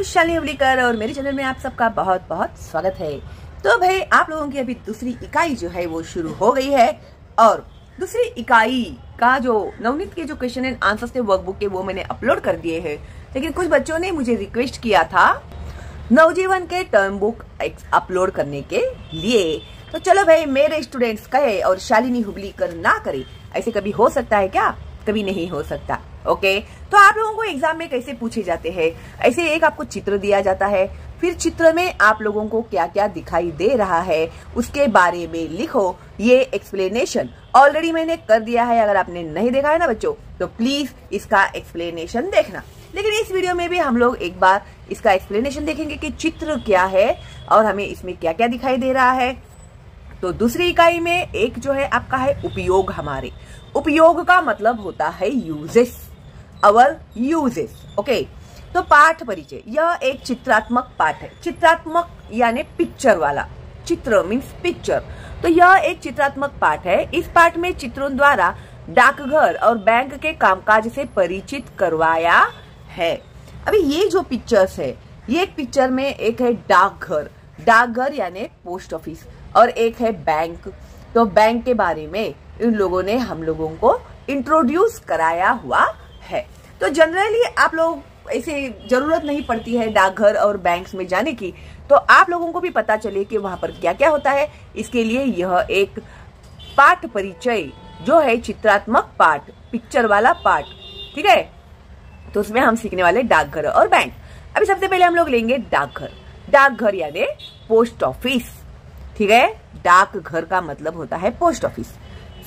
शालिनी हुबलीकर और मेरे चैनल में आप सबका बहुत बहुत स्वागत है। तो भाई आप लोगों की अभी दूसरी इकाई जो है वो शुरू हो गई है और दूसरी इकाई का जो नवनीत के जो क्वेश्चन एंड आंसर्स थे वर्कबुक के वो मैंने अपलोड कर दिए हैं। लेकिन कुछ बच्चों ने मुझे रिक्वेस्ट किया था नवजीवन के टर्म बुक अपलोड करने के लिए। तो चलो भाई मेरे स्टूडेंट्स कहे और शालिनी हुबलीकर ना करे, ऐसे कभी हो सकता है क्या? कभी नहीं हो सकता। ओके, तो आप लोगों को एग्जाम में कैसे पूछे जाते हैं, ऐसे एक आपको चित्र दिया जाता है, फिर चित्र में आप लोगों को क्या क्या दिखाई दे रहा है उसके बारे में लिखो। ये एक्सप्लेनेशन ऑलरेडी मैंने कर दिया है, अगर आपने नहीं देखा है ना बच्चों तो प्लीज इसका एक्सप्लेनेशन देखना। लेकिन इस वीडियो में भी हम लोग एक बार इसका एक्सप्लेनेशन देखेंगे कि चित्र क्या है और हमें इसमें क्या क्या दिखाई दे रहा है। तो दूसरी इकाई में एक जो है आपका है उपयोग। हमारे उपयोग का मतलब होता है यूजेस, अवर यूजेस। ओके, तो पाठ परिचय यह एक चित्रात्मक पाठ है। चित्रात्मक यानी पिक्चर वाला, चित्र मीन्स पिक्चर। तो यह एक चित्रात्मक पाठ है। इस पाठ में चित्रों द्वारा डाकघर और बैंक के कामकाज से परिचित करवाया है। अभी ये जो पिक्चर्स है, ये एक पिक्चर में एक है डाकघर, डाकघर यानी पोस्ट ऑफिस, और एक है बैंक। तो बैंक के बारे में इन लोगों ने हम लोगों को इंट्रोड्यूस कराया हुआ है। तो जनरली आप लोग ऐसे जरूरत नहीं पड़ती है डाकघर और बैंक्स में जाने की, तो आप लोगों को भी पता चले कि वहां पर क्या क्या होता है। इसके लिए यह एक पाठ परिचय जो है चित्रात्मक पाठ, पिक्चर वाला पाठ, ठीक है। तो उसमें हम सीखने वाले डाकघर और बैंक। अभी सबसे पहले हम लोग लेंगे डाकघर। डाकघर यानी पोस्ट ऑफिस, ठीक है। डाकघर का मतलब होता है पोस्ट ऑफिस।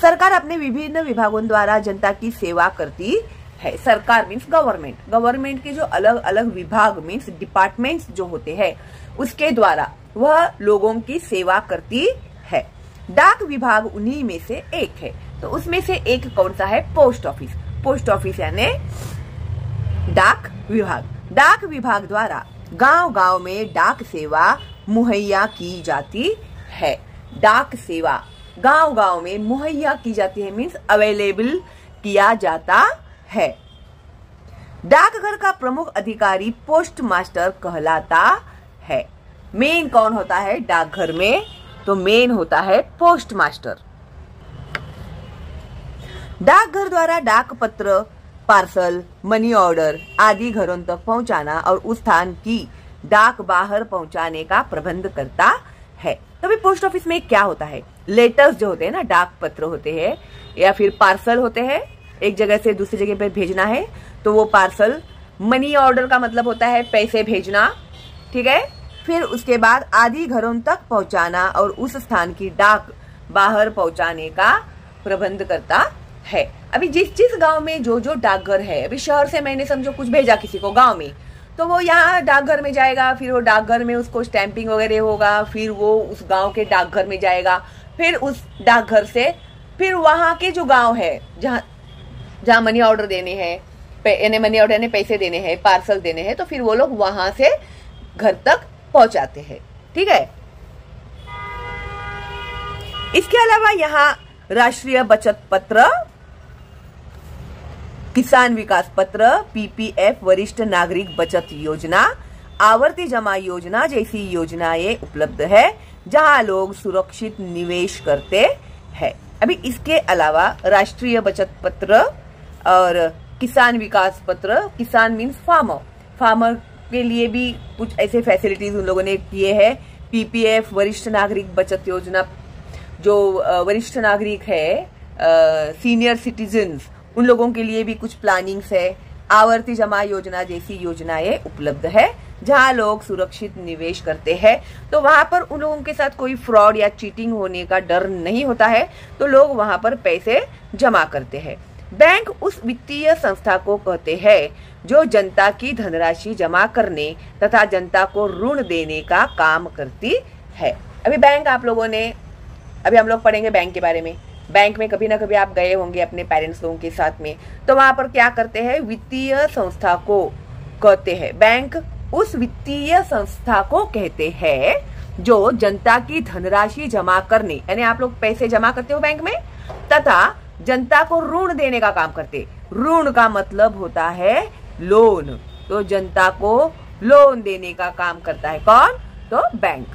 सरकार अपने विभिन्न विभागों द्वारा जनता की सेवा करती है। सरकार मीन्स गवर्नमेंट, गवर्नमेंट के जो अलग अलग विभाग मीन्स डिपार्टमेंट्स जो होते हैं उसके द्वारा वह लोगों की सेवा करती है। डाक विभाग उन्हीं में से एक है। तो उसमें से एक कौन सा है? Post office. पोस्ट ऑफिस यानी डाक विभाग। डाक विभाग द्वारा गांव गांव में डाक सेवा मुहैया की जाती है। डाक सेवा गांव गांव में मुहैया की जाती है मीन्स अवेलेबल किया जाता है। डाकघर का प्रमुख अधिकारी पोस्ट मास्टर कहलाता है। मेन कौन होता है डाकघर में? तो मेन होता है पोस्ट मास्टर। डाकघर द्वारा डाक पत्र, पार्सल, मनी ऑर्डर आदि घरों तक पहुंचाना और उस स्थान की डाक बाहर पहुंचाने का प्रबंध करता है। तो भी पोस्ट ऑफिस में क्या होता है? लेटर्स जो होते हैं ना, डाक पत्र होते हैं या फिर पार्सल होते हैं, एक जगह से दूसरी जगह पे भेजना है तो वो पार्सल। मनी ऑर्डर का मतलब होता है पैसे भेजना, ठीक है। फिर उसके बाद आदि घरों तक पहुंचाना और उस स्थान की डाक बाहर पहुंचाने का प्रबंध करता है। अभी जिस जिस गांव में जो जो डाकघर है, अभी शहर से मैंने समझो कुछ भेजा किसी को गांव में, तो वो यहाँ डाकघर में जाएगा, फिर वो डाकघर में उसको स्टैंपिंग वगैरह होगा, फिर वो उस गांव के डाकघर में जाएगा, फिर उस डाकघर से फिर वहां के जो गांव है जहाँ मनी ऑर्डर देने हैं, मनी ऑर्डर ने पैसे देने हैं, पार्सल देने हैं, तो फिर वो लोग वहां से घर तक पहुंचाते हैं, ठीक है। इसके अलावा यहाँ राष्ट्रीय बचत पत्र, किसान विकास पत्र, पीपीएफ, वरिष्ठ नागरिक बचत योजना, आवर्ती जमा योजना जैसी योजनाएं उपलब्ध है जहां लोग सुरक्षित निवेश करते हैं। अभी इसके अलावा राष्ट्रीय बचत पत्र और किसान विकास पत्र, किसान मीन्स फार्मर, फार्मर के लिए भी कुछ ऐसे फैसिलिटीज उन लोगों ने किए हैं। पीपीएफ, वरिष्ठ नागरिक बचत योजना, जो वरिष्ठ नागरिक है, सीनियर सिटीजन्स, उन लोगों के लिए भी कुछ प्लानिंग्स है। आवर्ती जमा योजना जैसी योजनाएं उपलब्ध है जहां लोग सुरक्षित निवेश करते हैं। तो वहां पर उन लोगों के साथ कोई फ्रॉड या चीटिंग होने का डर नहीं होता है, तो लोग वहां पर पैसे जमा करते हैं। बैंक उस वित्तीय संस्था को कहते हैं जो जनता की धनराशि जमा करने तथा जनता को ऋण देने का काम करती है। अभी बैंक आप लोगों ने, अभी हम लोग पढ़ेंगे बैंक के बारे में। बैंक में कभी ना कभी आप गए होंगे अपने पेरेंट्स लोगों के साथ में, तो वहां पर क्या करते हैं? वित्तीय संस्था को कहते हैं। बैंक उस वित्तीय संस्था को कहते हैं जो जनता की धनराशि जमा करने, यानी आप लोग पैसे जमा करते हो बैंक में, तथा जनता को ऋण देने का काम करते। ऋण का मतलब होता है लोन। तो जनता को लोन देने का काम करता है। कौन? तो बैंक।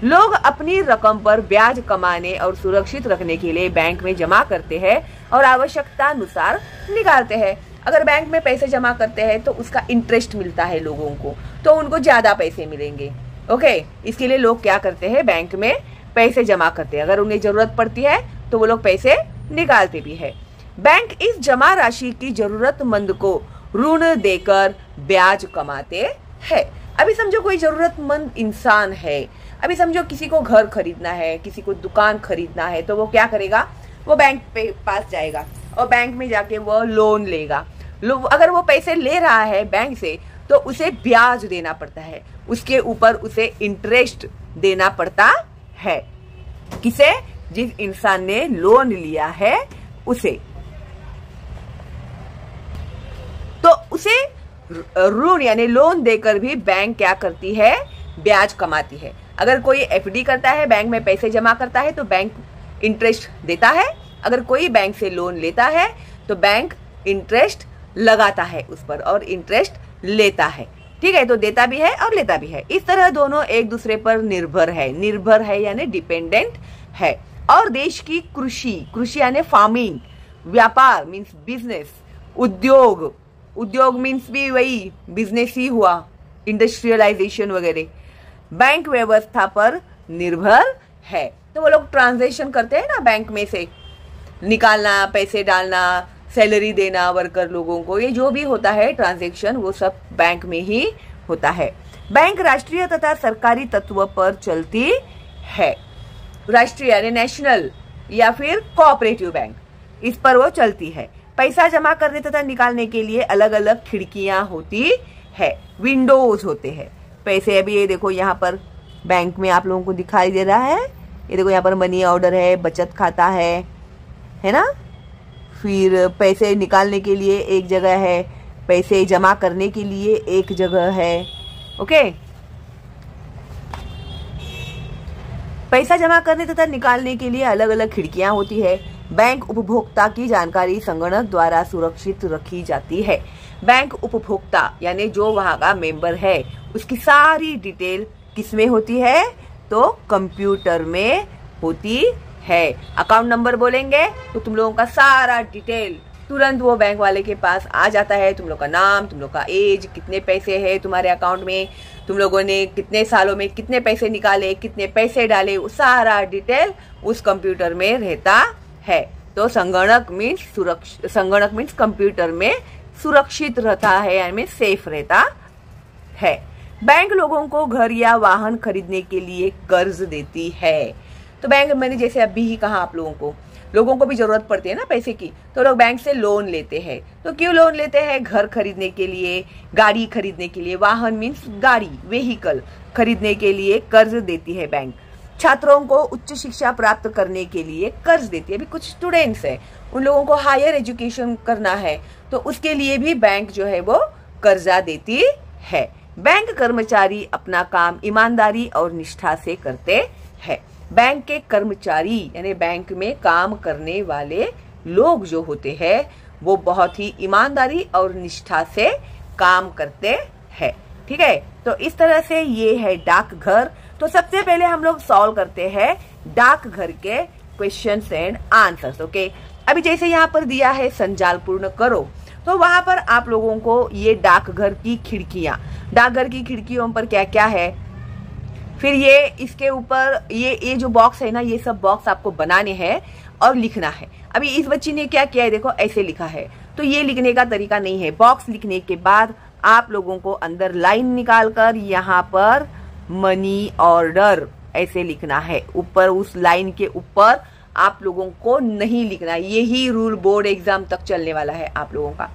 लोग अपनी रकम पर ब्याज कमाने और सुरक्षित रखने के लिए बैंक में जमा करते हैं और आवश्यकता अनुसार निकालते हैं। अगर बैंक में पैसे जमा करते हैं तो उसका इंटरेस्ट मिलता है लोगों को, तो उनको ज्यादा पैसे मिलेंगे। ओके, इसके लिए लोग क्या करते हैं? बैंक में पैसे जमा करते हैं। अगर उन्हें जरूरत पड़ती है तो वो लोग पैसे निकालते भी है। बैंक इस जमा राशि की जरूरतमंद को ऋण देकर ब्याज कमाते हैं। अभी समझो कोई जरूरतमंद इंसान है, अभी समझो किसी को घर खरीदना है, किसी को दुकान खरीदना है, तो वो क्या करेगा? वो बैंक पे पास जाएगा और बैंक में जाके वो लोन लेगा। अगर वो पैसे ले रहा है बैंक से तो उसे ब्याज देना पड़ता है, उसके ऊपर उसे इंटरेस्ट देना पड़ता है। किसे? जिस इंसान ने लोन लिया है उसे। तो उसे ऋण यानी लोन देकर भी बैंक क्या करती है? ब्याज कमाती है। अगर कोई एफडी करता है, बैंक में पैसे जमा करता है, तो बैंक इंटरेस्ट देता है। अगर कोई बैंक से लोन लेता है तो बैंक इंटरेस्ट लगाता है उस पर और इंटरेस्ट लेता है। ठीक है, तो देता भी है और लेता भी है। इस तरह दोनों एक दूसरे पर निर्भर है यानी डिपेंडेंट है। और देश की कृषि यानी फार्मिंग, व्यापार मीन्स बिजनेस, उद्योग मीन्स भी वही बिजनेस ही हुआ, इंडस्ट्रियलाइजेशन वगैरह, बैंक व्यवस्था पर निर्भर है। तो वो लोग ट्रांजैक्शन करते हैं ना, बैंक में से निकालना, पैसे डालना, सैलरी देना वर्कर लोगों को, ये जो भी होता है ट्रांजैक्शन, वो सब बैंक में ही होता है। बैंक राष्ट्रीय तथा सरकारी तत्व पर चलती है। राष्ट्रीय यानी नेशनल या फिर कोऑपरेटिव बैंक, इस पर वो चलती है। पैसा जमा करने तथा निकालने के लिए अलग अलग खिड़कियां होती है, विंडोज होते हैं। पैसे अभी ये देखो यहाँ पर बैंक में आप लोगों को दिखाई दे रहा है, ये देखो यहाँ पर मनी ऑर्डर है, बचत खाता है ना। फिर पैसे निकालने के लिए एक जगह है, पैसे जमा करने के लिए एक जगह है। ओके, पैसा जमा करने तथा निकालने के लिए अलग अलग खिड़कियां होती है। बैंक उपभोक्ता की जानकारी संगणक द्वारा सुरक्षित रखी जाती है। बैंक उपभोक्ता यानी जो वहां का मेंबर है, उसकी सारी डिटेल किसमें होती है? तो कंप्यूटर में होती है। अकाउंट नंबर बोलेंगे तो तुम लोगों का सारा डिटेल तुरंत वो बैंक वाले के पास आ जाता है। तुम लोग का नाम, तुम लोग का एज, कितने पैसे है तुम्हारे अकाउंट में, तुम लोगों ने कितने सालों में कितने पैसे निकाले, कितने पैसे डाले, वो सारा डिटेल उस कंप्यूटर में रहता है। तो संगणक मीन्स कंप्यूटर में सुरक्षित रहता है यानी सेफ रहता है। बैंक लोगों को घर या वाहन खरीदने के लिए कर्ज देती है। तो बैंक, मैंने जैसे अभी ही कहा आप लोगों को भी जरूरत पड़ती है ना पैसे की, तो लोग बैंक से लोन लेते हैं। तो क्यों लोन लेते हैं? घर खरीदने के लिए, गाड़ी खरीदने के लिए, वाहन मीन्स गाड़ी, व्हीकल खरीदने के लिए कर्ज देती है बैंक। छात्रों को उच्च शिक्षा प्राप्त करने के लिए कर्ज देती है। अभी कुछ स्टूडेंट्स हैं, उन लोगों को हायर एजुकेशन करना है, तो उसके लिए भी बैंक जो है वो कर्जा देती है। बैंक कर्मचारी अपना काम ईमानदारी और निष्ठा से करते हैं। बैंक के कर्मचारी यानी बैंक में काम करने वाले लोग जो होते हैं वो बहुत ही ईमानदारी और निष्ठा से काम करते हैं। ठीक है, तो इस तरह से ये है डाकघर। तो सबसे पहले हम लोग सॉल्व करते हैं डाकघर के क्वेश्चंस एंड आंसर्स। ओके, अभी जैसे यहाँ पर दिया है संजाल पूर्ण करो, तो वहां पर आप लोगों को ये डाकघर की खिड़कियों पर क्या क्या है, फिर ये इसके ऊपर ये जो बॉक्स है ना, ये सब बॉक्स आपको बनाने हैं और लिखना है। अभी इस बच्ची ने क्या किया है, देखो ऐसे लिखा है, तो ये लिखने का तरीका नहीं है। बॉक्स लिखने के बाद आप लोगों को अंदर लाइन निकालकर यहाँ पर मनी ऑर्डर ऐसे लिखना है। ऊपर उस लाइन के ऊपर आप लोगों को नहीं लिखना, यही रूल बोर्ड एग्जाम तक चलने वाला है आप लोगों का।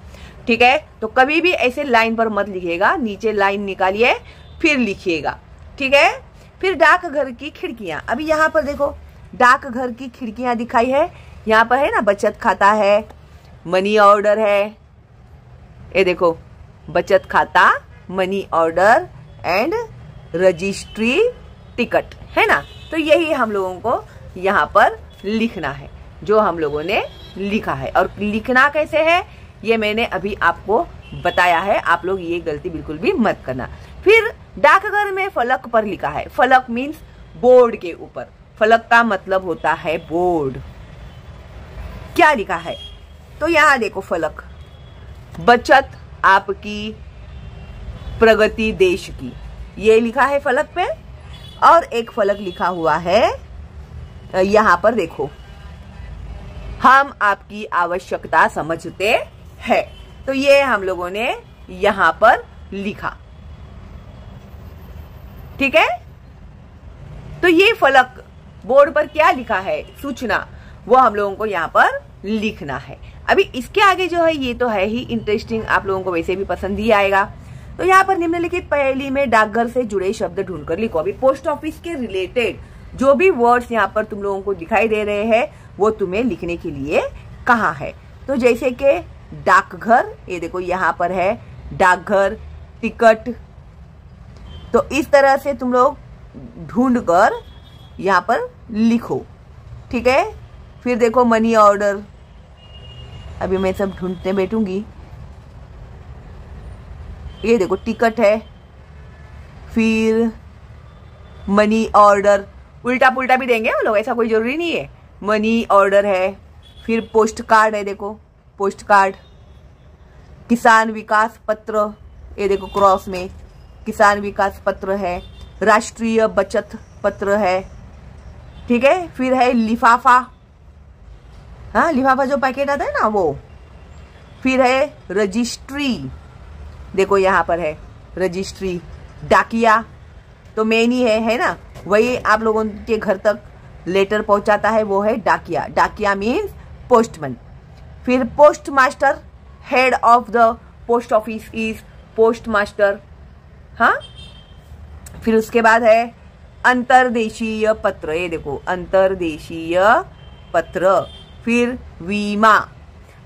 ठीक है, तो कभी भी ऐसे लाइन पर मत लिखिएगा, नीचे लाइन निकालिए फिर लिखिएगा। ठीक है, फिर डाकघर की खिड़कियां। अभी यहाँ पर देखो डाकघर की खिड़कियां दिखाई है, यहाँ पर है ना बचत खाता है, मनी ऑर्डर है, ये देखो बचत खाता, money order and registry ticket, है ना। तो यही हम लोगों को यहाँ पर लिखना है जो हम लोगों ने लिखा है। और लिखना कैसे है ये मैंने अभी आपको बताया है, आप लोग ये गलती बिल्कुल भी मत करना। फिर डाकघर में फलक पर लिखा है, फलक मीन्स बोर्ड के ऊपर, फलक का मतलब होता है बोर्ड। क्या लिखा है तो यहाँ देखो फलक, बचत आपकी प्रगति देश की, ये लिखा है फलक पे। और एक फलक लिखा हुआ है यहाँ पर देखो, हम आपकी आवश्यकता समझते हैं। तो ये हम लोगों ने यहाँ पर लिखा, ठीक है। तो ये फलक बोर्ड पर क्या लिखा है, सूचना, वो हम लोगों को यहाँ पर लिखना है। अभी इसके आगे जो है ये तो है ही इंटरेस्टिंग, आप लोगों को वैसे भी पसंद ही आएगा। तो यहाँ पर निम्नलिखित पहेली में डाकघर से जुड़े शब्द ढूंढकर लिखो। अभी पोस्ट ऑफिस के रिलेटेड जो भी वर्ड्स यहाँ पर तुम लोगों को दिखाई दे रहे हैं वो तुम्हें लिखने के लिए कहा है। तो जैसे कि डाकघर, ये देखो यहाँ पर है डाकघर, टिकट, तो इस तरह से तुम लोग ढूंढकर यहाँ पर लिखो, ठीक है। फिर देखो मनी ऑर्डर, अभी मैं सब ढूंढते बैठूंगी। ये देखो टिकट है, फिर मनी ऑर्डर, उल्टा पुल्टा भी देंगे वो लोग, ऐसा कोई जरूरी नहीं है। मनी ऑर्डर है, फिर पोस्ट कार्ड है, देखो पोस्ट कार्ड, किसान विकास पत्र, ये देखो क्रॉस में किसान विकास पत्र है, राष्ट्रीय बचत पत्र है, ठीक है। फिर है लिफाफा, हाँ लिफाफा जो पैकेट आता है ना वो। फिर है रजिस्ट्री, देखो यहाँ पर है रजिस्ट्री। डाकिया तो मेन ही है ना, वही आप लोगों के घर तक लेटर पहुंचाता है, वो है डाकिया। डाकिया मीन्स पोस्टमैन। फिर post master, head of the post office is post master, हाँ। फिर उसके बाद है अंतर्देशीय पत्र, ये देखो अंतर्देशीय पत्र। फिर बीमा,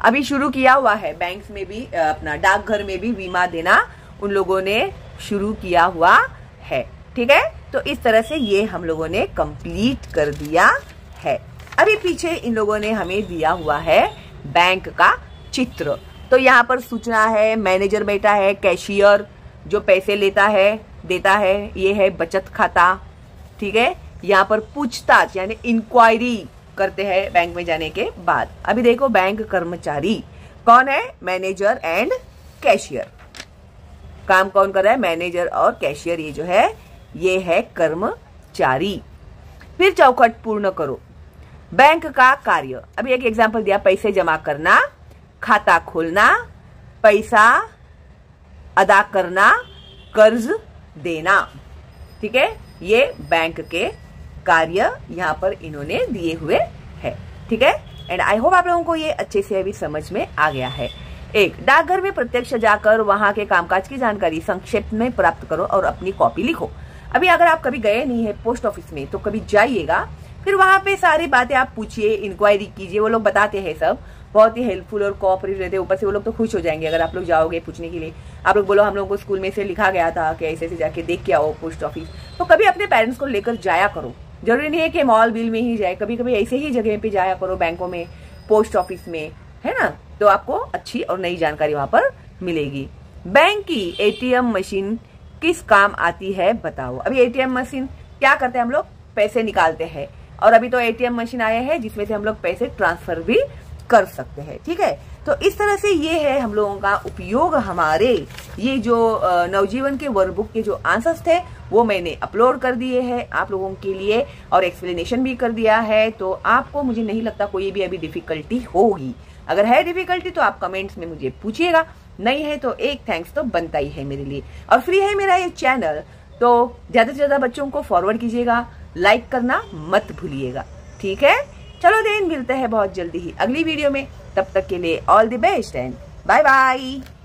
अभी शुरू किया हुआ है बैंक्स में भी, अपना डाकघर में भी बीमा देना उन लोगों ने शुरू किया हुआ है, ठीक है। तो इस तरह से ये हम लोगों ने कंप्लीट कर दिया है। अभी पीछे इन लोगों ने हमें दिया हुआ है बैंक का चित्र। तो यहाँ पर सूचना है, मैनेजर बैठा है, कैशियर जो पैसे लेता है देता है, ये है बचत खाता, ठीक है। यहाँ पर पूछताछ यानी इंक्वायरी करते हैं बैंक में जाने के बाद। अभी देखो बैंक कर्मचारी कौन है, मैनेजर एंड कैशियर। काम कौन कर रहा है, मैनेजर और कैशियर, ये जो है ये है कर्मचारी। फिर चौखट पूर्ण करो, बैंक का कार्य। अभी एक एग्जांपल दिया, पैसे जमा करना, खाता खोलना, पैसा अदा करना, कर्ज देना, ठीक है। ये बैंक के कार्य यहाँ पर इन्होंने दिए हुए है, ठीक है। एंड आई होप आप लोगों को ये अच्छे से अभी समझ में आ गया है। एक, डाकघर में प्रत्यक्ष जाकर वहां के कामकाज की जानकारी संक्षेप में प्राप्त करो और अपनी कॉपी लिखो। अभी अगर आप कभी गए नहीं है पोस्ट ऑफिस में तो कभी जाइएगा, फिर वहां पे सारी बातें आप पूछिए, इंक्वायरी कीजिए, वो लोग बताते हैं सब, बहुत ही हेल्पफुल और कोऑपरेटिव रहते हैं। ऊपर से वो लोग तो खुश हो जाएंगे अगर आप लोग जाओगे पूछने के लिए। आप लोग बोलो हम लोगों को स्कूल में से लिखा गया था कि ऐसे जाके देख के आओ पोस्ट ऑफिस, तो कभी अपने पेरेंट्स को लेकर जाया करो। जरूरी नहीं है कि मॉल बिल में ही जाए, कभी कभी ऐसे ही जगह पे जाया करो, बैंकों में, पोस्ट ऑफिस में, है ना। तो आपको अच्छी और नई जानकारी वहां पर मिलेगी। बैंक की एटीएम मशीन किस काम आती है बताओ। अभी एटीएम मशीन क्या करते हैं, हम लोग पैसे निकालते हैं, और अभी तो एटीएम मशीन आए हैं जिसमें से हम लोग पैसे ट्रांसफर भी कर सकते हैं, ठीक है। तो इस तरह से ये है हम लोगों का उपयोग। हमारे ये जो नवजीवन के वर्कबुक के जो आंसर्स थे वो मैंने अपलोड कर दिए हैं आप लोगों के लिए, और एक्सप्लेनेशन भी कर दिया है। तो आपको, मुझे नहीं लगता कोई भी अभी डिफिकल्टी होगी। अगर है डिफिकल्टी तो आप कमेंट्स में मुझे पूछिएगा, नहीं है तो एक थैंक्स तो बनता ही है मेरे लिए। और फ्री है मेरा ये चैनल, तो ज्यादा से ज्यादा बच्चों को फॉरवर्ड कीजिएगा, लाइक करना मत भूलिएगा, ठीक है। चलो देन, मिलते हैं बहुत जल्दी ही अगली वीडियो में। तब तक के लिए all the best and bye bye.